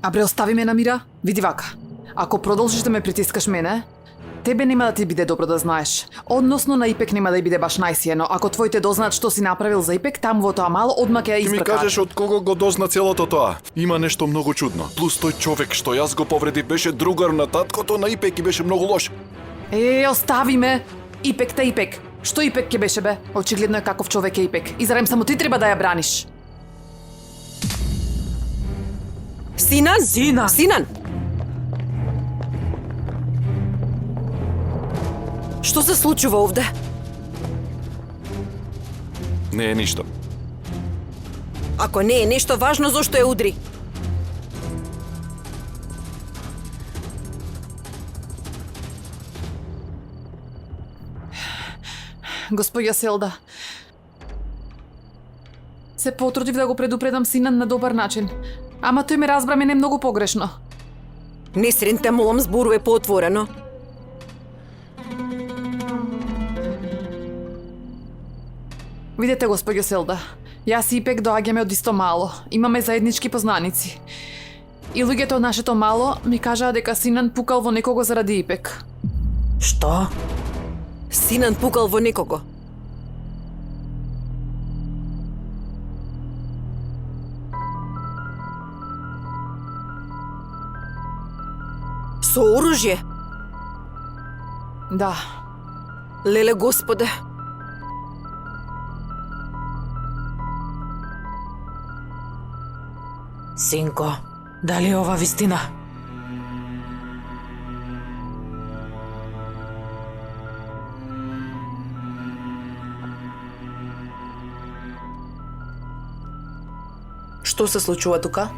Абре, остави ме на мира. Види вака. Ако продолжиш да ме притискаш мене, тебе нема да ти биде добро да знаеш. Односно на Ипек нема да биде баш најсиено. Ако твоите дознаат што си направил за Ипек, таму во тоа мало одма ќе ја Ти ми избркаат. кажеш од кого го дозна целото тоа. Има нешто многу чудно. Плюс тој човек што јас го повреди беше другар на таткото на Ипек и беше многу лош. Остави ме. Ипек та Ипек. Што Ипек ќе беше бе? Очигледно е каков човек е Ипек. И зарем само ти треба да ја браниш. Синан! Сина! Синан! Што се случува овде? Не е ништо. Ако не е нешто важно, зошто ја удри? Господја Селда, се потрудив да го предупредам Синан на добар начин, ама тој ме разбра мене многу погрешно. Несрин, те молам, зборуве поотворено. Видете, господја Селда, јас и Ипек доаѓаме од исто мало, имаме заеднички познаници. И луѓето од нашето мало ми кажаа дека Синан пукал во некого заради Ипек. Што? Синан пукал во некого. Со оружје? Да, Леле Господе. Синко, дали е ова вистина? Што се случува тука?